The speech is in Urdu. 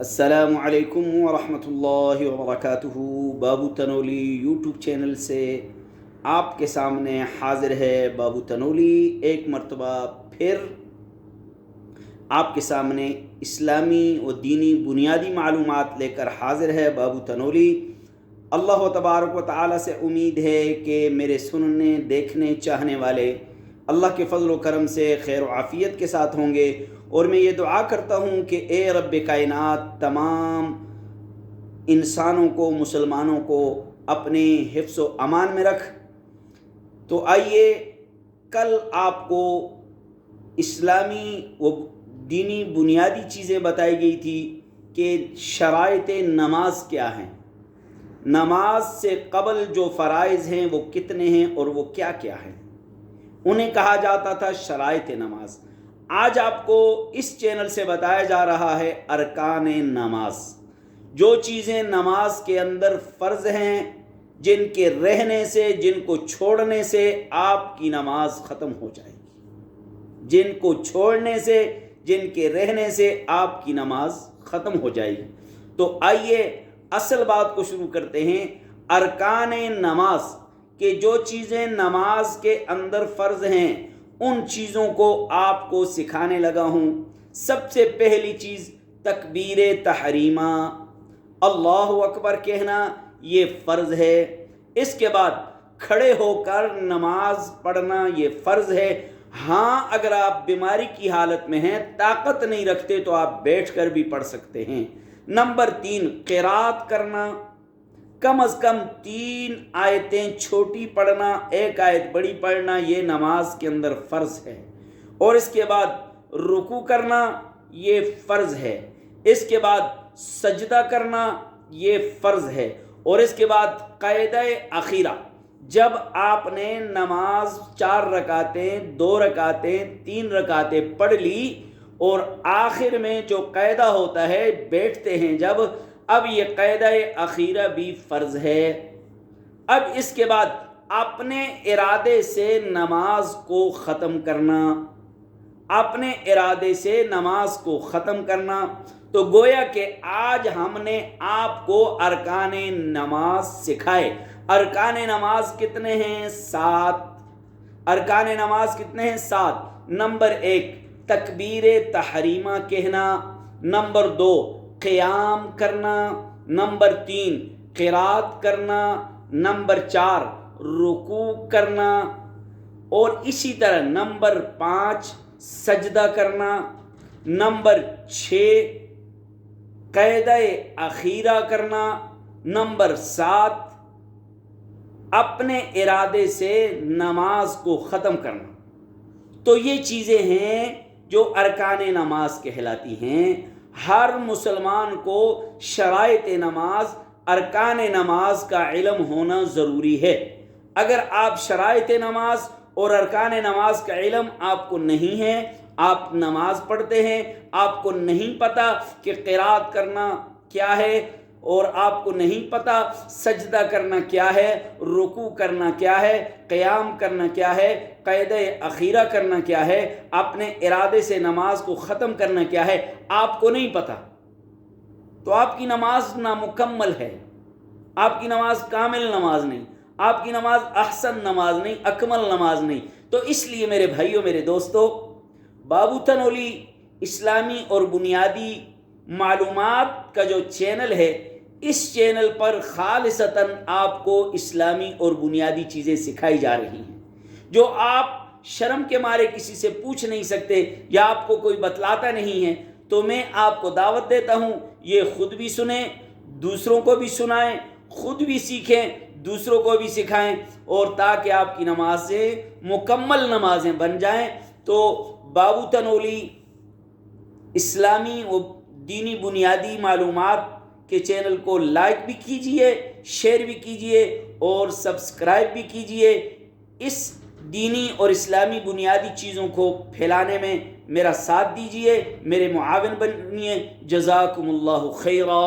السلام علیکم ورحمۃ اللہ وبرکاتہ۔ بابو تنولی یوٹیوب چینل سے آپ کے سامنے حاضر ہے بابو تنولی، ایک مرتبہ پھر آپ کے سامنے اسلامی و دینی بنیادی معلومات لے کر حاضر ہے بابو تنولی۔ اللہ تبارک و تعالی سے امید ہے کہ میرے سننے دیکھنے چاہنے والے اللہ کے فضل و کرم سے خیر و عافیت کے ساتھ ہوں گے، اور میں یہ دعا کرتا ہوں کہ اے رب کائنات تمام انسانوں کو، مسلمانوں کو اپنے حفظ و امان میں رکھ۔ تو آئیے، کل آپ کو اسلامی و دینی بنیادی چیزیں بتائی گئی تھی کہ شرائط نماز کیا ہیں، نماز سے قبل جو فرائض ہیں وہ کتنے ہیں اور وہ کیا کیا ہیں، انہیں کہا جاتا تھا شرائط نماز۔ آج آپ کو اس چینل سے بتایا جا رہا ہے ارکان نماز، جو چیزیں نماز کے اندر فرض ہیں، جن کے رہنے سے، جن کو چھوڑنے سے آپ کی نماز ختم ہو جائے گی، جن کو چھوڑنے سے، جن کے رہنے سے آپ کی نماز ختم ہو جائے گی۔ تو آئیے اصل بات کو شروع کرتے ہیں۔ ارکان نماز کہ جو چیزیں نماز کے اندر فرض ہیں، ان چیزوں کو آپ کو سکھانے لگا ہوں۔ سب سے پہلی چیز تکبیر تحریمہ، اللہ اکبر کہنا، یہ فرض ہے۔ اس کے بعد کھڑے ہو کر نماز پڑھنا، یہ فرض ہے۔ ہاں، اگر آپ بیماری کی حالت میں ہیں، طاقت نہیں رکھتے، تو آپ بیٹھ کر بھی پڑھ سکتے ہیں۔ نمبر 3، قرات کرنا، کم از کم 3 آیتیں چھوٹی پڑھنا، 1 آیت بڑی پڑھنا، یہ نماز کے اندر فرض ہے۔ اور اس کے بعد رکوع کرنا، یہ فرض ہے۔ اس کے بعد سجدہ کرنا، یہ فرض ہے۔ اور اس کے بعد قاعدہ اخیرہ، جب آپ نے نماز 4 رکعتیں، 2 رکعتیں، 3 رکعتیں پڑھ لی، اور آخر میں جو قاعدہ ہوتا ہے، بیٹھتے ہیں جب، اب یہ قاعدہ اخیرہ بھی فرض ہے۔ اب اس کے بعد اپنے ارادے سے نماز کو ختم کرنا، اپنے ارادے سے نماز کو ختم کرنا۔ تو گویا کہ آج ہم نے آپ کو ارکان نماز سکھائے۔ ارکان نماز کتنے ہیں؟ 7۔ ارکان نماز کتنے ہیں؟ 7۔ نمبر 1، تکبیر تحریمہ کہنا۔ نمبر 2، قیام کرنا۔ نمبر 3، قرات کرنا۔ نمبر 4، رکوع کرنا۔ اور اسی طرح نمبر 5، سجدہ کرنا۔ نمبر 6، قاعدہ اخیرہ کرنا۔ نمبر 7، اپنے ارادے سے نماز کو ختم کرنا۔ تو یہ چیزیں ہیں جو ارکان نماز کہلاتی ہیں۔ ہر مسلمان کو شرائط نماز، ارکان نماز کا علم ہونا ضروری ہے۔ اگر آپ شرائط نماز اور ارکان نماز کا علم آپ کو نہیں ہے، آپ نماز پڑھتے ہیں، آپ کو نہیں پتہ کہ قرات کرنا کیا ہے، اور آپ کو نہیں پتہ سجدہ کرنا کیا ہے، رکوع کرنا کیا ہے، قیام کرنا کیا ہے، قاعدہ اخیرہ کرنا کیا ہے، اپنے ارادے سے نماز کو ختم کرنا کیا ہے، آپ کو نہیں پتہ، تو آپ کی نماز نامکمل ہے، آپ کی نماز کامل نماز نہیں، آپ کی نماز احسن نماز نہیں، اکمل نماز نہیں۔ تو اس لیے میرے بھائیوں، میرے دوستو، بابو تنولی اسلامی اور بنیادی معلومات کا جو چینل ہے، اس چینل پر خالصتاً آپ کو اسلامی اور بنیادی چیزیں سکھائی جا رہی ہیں، جو آپ شرم کے مارے کسی سے پوچھ نہیں سکتے، یا آپ کو کوئی بتلاتا نہیں ہے۔ تو میں آپ کو دعوت دیتا ہوں، یہ خود بھی سنیں، دوسروں کو بھی سنائیں، خود بھی سیکھیں، دوسروں کو بھی سکھائیں، اور تاکہ آپ کی نمازیں مکمل نمازیں بن جائیں۔ تو بابو تنولی اسلامی و دینی بنیادی معلومات کے چینل کو لائک بھی کیجئے، شیئر بھی کیجئے، اور سبسکرائب بھی کیجئے۔ اس دینی اور اسلامی بنیادی چیزوں کو پھیلانے میں میرا ساتھ دیجئے، میرے معاون بنیے۔ جزاکم اللہ خیرا۔